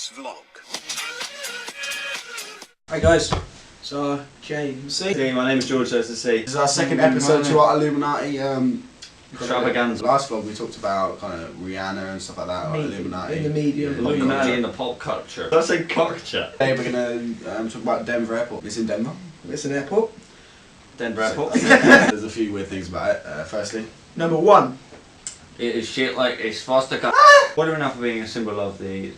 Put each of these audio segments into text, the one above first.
RJGvlog. Hi guys, so James. Hey, my name is George, as to see. This is our second episode to our Illuminati extravaganza. Last vlog we talked about kind of Rihanna and stuff like that, or Illuminati. In the media. Illuminati in the pop culture. Did I say culture? Today we're going to talk about Denver Airport. It's in Denver. It's an airport. Denver Airport. There's a few weird things about it. Firstly, Number one. It is shit like it's swastika. Whether enough for being a symbol of the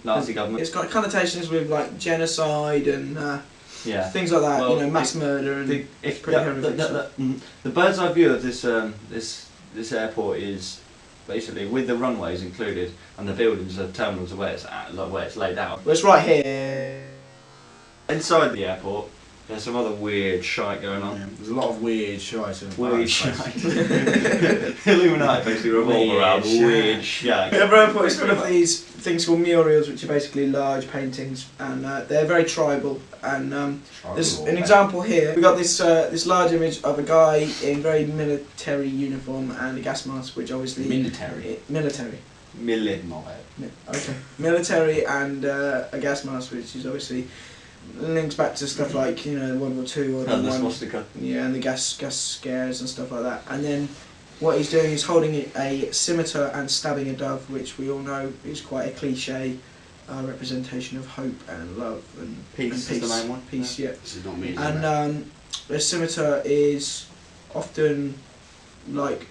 Nazi government. It's got connotations with like genocide and Yeah. things like that. Well, you know, mass murder and The bird's eye view of this airport is basically with the runways included and the buildings, the terminals, where it's laid out. Well, it's right here. Inside the airport, there's some other weird shite going on. yeah, there's a lot of weird shite. Weird shite. Illuminati basically revolve around weird shite. Denver Airport is full of these things called murals, which are basically large paintings, and they're very tribal. And there's an example here. We've got this this large image of a guy in very military uniform and a gas mask, which obviously Military. Military. Okay. Military and a gas mask, which is obviously links back to stuff like, you know, World War II or And the swastika. yeah, and the gas scares and stuff like that. And then what he's doing is holding a scimitar and stabbing a dove, which we all know is quite a cliche representation of hope and love and Peace and is the main one. Peace, yeah. This is not me. And the scimitar is often like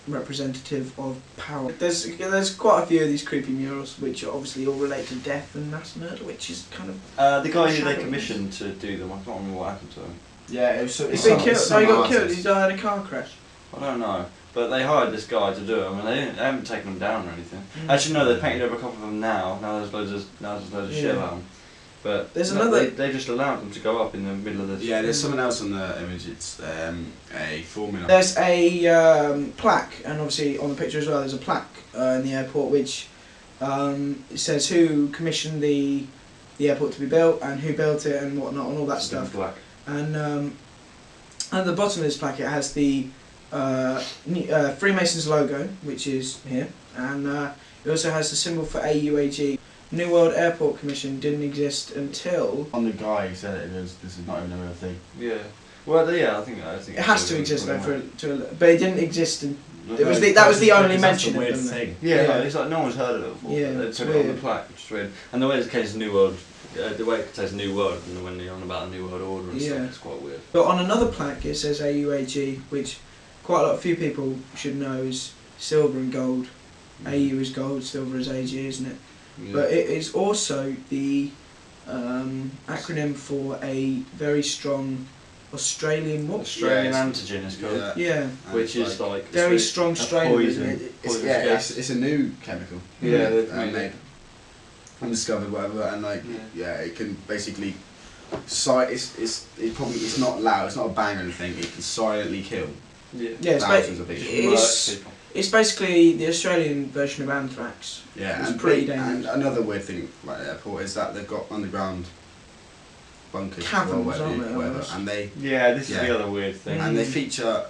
representative of power. There's quite a few of these creepy murals which are obviously all relate to death and mass murder, which is kind of The guy who they commissioned to do them, I can't remember what happened to him. Yeah, it was. he's been killed. No, he got killed. He died in a car crash. I don't know. But they hired this guy to do them, and they haven't taken them down or anything. Actually, no, they've painted over a couple of them now. Now there's loads of shit about them. But There's no, another. they just allowed them to go up in the middle of the. Yeah, there's something else on the image. It's a formula. There's a plaque, and obviously on the picture as well, there's a plaque in the airport which it says who commissioned the airport to be built and who built it and whatnot and all that stuff. Black. And at the bottom of this plaque, it has the Freemasons logo, which is here, and it also has the symbol for AUAG. New World Airport Commission didn't exist until. On the guy who said it, this is not even a real thing. Yeah. Well, yeah, I think it has to exist though, but it didn't exist. That was the only mention of weird them. thing. Yeah, no, it's like no one's heard of it before. Yeah, they it's took it on weird. the plaque, which is weird. And the way it says New World, the way it says New World, and when they're on about a New World Order and stuff, it's quite weird. But on another plaque, it says AUAG, which quite a few people should know is silver and gold. AU is gold, silver is AG, isn't it? Yeah. But it is also the acronym for a very strong Australian Australian antigen is called. Yeah. Which is like Very strong strain. poison. It's a new chemical. Yeah, made undiscovered, whatever, and like it can basically it's not loud, it's not a bang or anything. It can silently kill thousands of people. It's basically the Australian version of anthrax. Yeah, it's and pretty dangerous. And another weird thing about the airport is that they've got underground bunkers, caverns, or aren't they, whatever, almost? and they this is the other weird thing. and they feature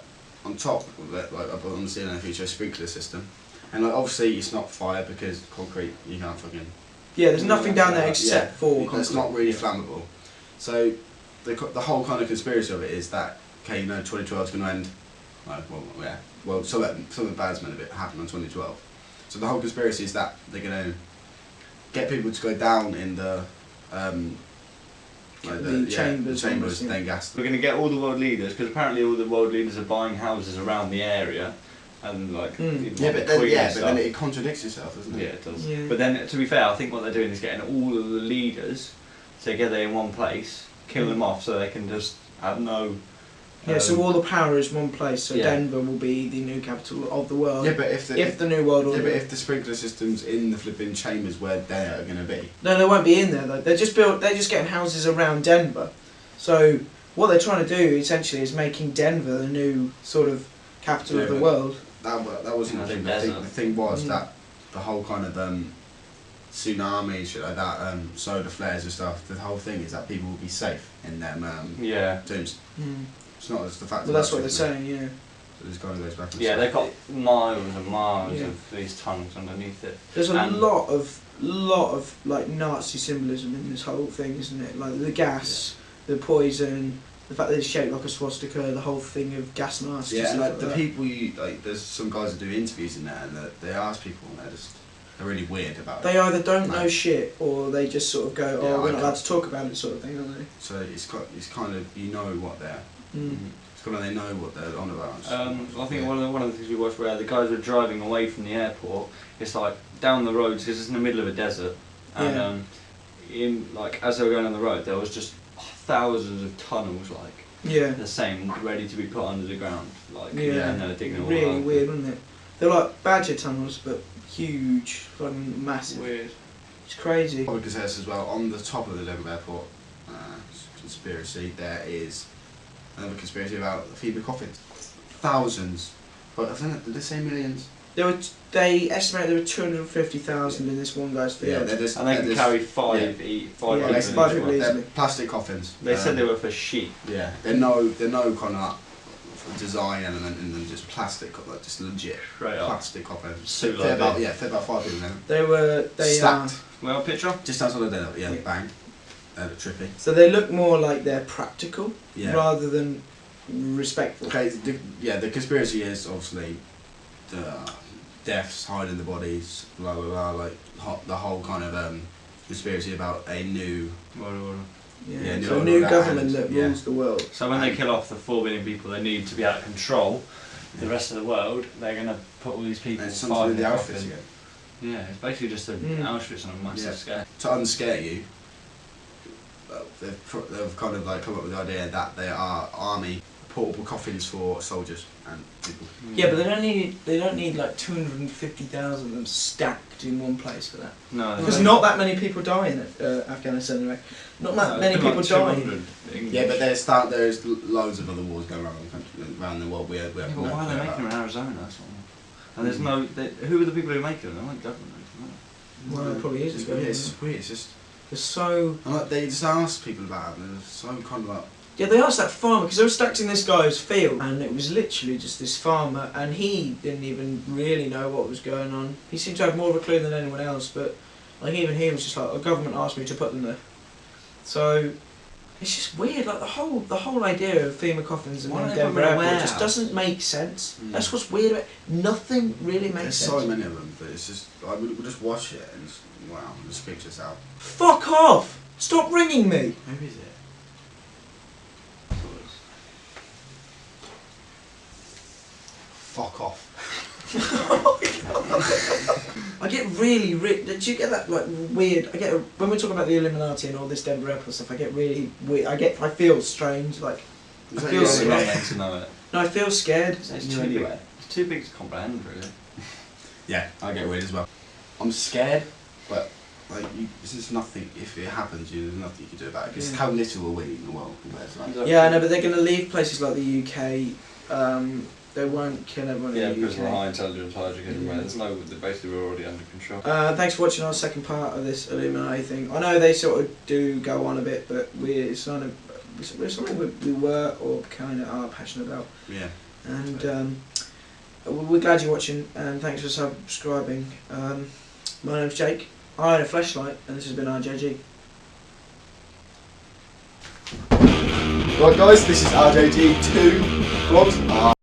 on top of it, like up on the ceiling, they feature a sprinkler system, and like obviously it's not fire because concrete you can't fucking. Yeah, there's nothing down there except for concrete. It's not really flammable. So the whole kind of conspiracy of it is that 2012 is going to end. Well, some of the bad's meant to happen on 2012. So the whole conspiracy is that they're going to get people to go down in the chambers, then gas. We're going to get all the world leaders, because apparently all the world leaders are buying houses around the area, and like but then it contradicts itself, doesn't it? Yeah, it does. Yeah. But then, to be fair, I think what they're doing is getting all of the leaders together in one place, kill them off, so they can just have no. So all the power is one place. So Yeah. Denver will be the new capital of the world. Yeah, but if the new world order. but if the sprinkler system's in the flipping chambers where they are going to be. No, they won't be in there though. They're just getting houses around Denver. So what they're trying to do essentially is making Denver the new sort of capital of the world. That wasn't the thing. The thing was that the whole kind of tsunami, shit like that, solar flares and stuff. The whole thing is that people will be safe in them tombs. It's not just the fact. Well, that's what they're saying, yeah. So this kind of goes back. And Yeah, stuff. they've got miles and miles Yeah. of these tunnels underneath it. There's a And- lot of like Nazi symbolism in this whole thing, isn't it? Like the gas, the poison, the fact that it's shaped like a swastika, the whole thing of gas masks. Yeah, and stuff like the that. people there's some guys that do interviews in there, and they ask people, and they're really weird about it. They either don't know Like- shit or they just sort of go, oh, Yeah, we're I not allowed can't- to talk about it, sort of thing, aren't they? So it's kind of you know what they're. Mm. It's kind of they know what they're on about. I think one of the things we watched where the guys were driving away from the airport, it's like down the road because it's in the middle of a desert, and in like as they were going on the road, there was just thousands of tunnels like Yeah. the same, ready to be put under the ground, like Yeah. and they were digging it all Really up. weird, wasn't it? They're like badger tunnels, but huge, fucking massive. Weird. It's crazy. I would say this as well. On the top of the Liverpool Airport conspiracy, there is another conspiracy about FEMA coffins. Thousands, but I think did they say millions? They estimate there were 250,000 in this one guy's Yeah, field. they're just. And they they're can just- carry five Yeah, people they each can one. five people each. They're easily. plastic coffins. They said they were for sheep. Yeah, they're no kind of design element in them, just plastic, like just legit Straight up. plastic coffins. Suit Fit like about that. fit about 5 people in them. They Stacked. Well, picture. Just outside of there, yeah, Yeah. bang. Trippy. So they look more like they're practical Yeah. rather than respectful. Okay, the conspiracy is obviously the deaths, hiding the bodies, blah blah blah, like the whole kind of conspiracy about a new. Yeah. Yeah, So no, a new that government and- that yeah. rules the world. So when they kill off the 4 billion people they need to be out of control, the rest of the world, they're going to put all these people And it's five something in with the a Auschwitz coffin. again. Yeah, it's basically just an Mm. Auschwitz on a massive Yeah. scale. To unscare you, they've kind of like come up with the idea that they are army portable coffins for soldiers and people. Yeah, but they don't need like 250,000 of them stacked in one place for that. No, Because they- not that many people die in Afghanistan anyway. Not that no, many it's been people like die. 200 English. Yeah, but there's loads of other wars going around the country, around the world. We have Yeah, but no why are they clue making about. them in Arizona? That's all. And there's no. Who are the people who make them? They weren't government. Well, it probably is. It's It's weird. It's just weird. It's just. They're so. And like they just ask people about it. And they're so kind of like. Yeah, they asked that farmer because they were stacked in this guy's field, and it was literally just this farmer, and he didn't even really know what was going on. He seemed to have more of a clue than anyone else, but like even he was just like, the government asked me to put them there. So it's just weird. Like the whole idea of FEMA coffins and Why don't they Denver put them in a Airport just warehouse? doesn't make sense. Mm. That's what's weird about it. Nothing really makes There's sense. so many of them, but it's just like we just watch it and just, wow, it just creeps us out. Fuck off! Stop ringing me. Who is it? Fuck off. I get really did you get that like weird? When we talk about the Illuminati and all this Denver Airport stuff, I get really weird. I feel strange. Like Is I that feel your- sick. You're not meant to know it. no, I feel scared. It's too big. It's too big to comprehend, really. Yeah, I get weird as well. I'm scared, but like, this is nothing. If it happens, there's nothing you can do about it. Because Yeah. how little are we in the world compared to that? Yeah, I know, but they're going to leave places like the UK. They won't kill everyone Yeah, in the because of the UK. high intelligence, high education, Yeah. there's no. Basically, we're already under control. Thanks for watching our second part of this Illuminati thing. I know they sort of do go on a bit, but it's something we were or kind of are passionate about. Yeah. And we're glad you're watching, and thanks for subscribing. My name's Jake. I own a flashlight, and this has been RJG. Right, guys, this is RJGvlogs.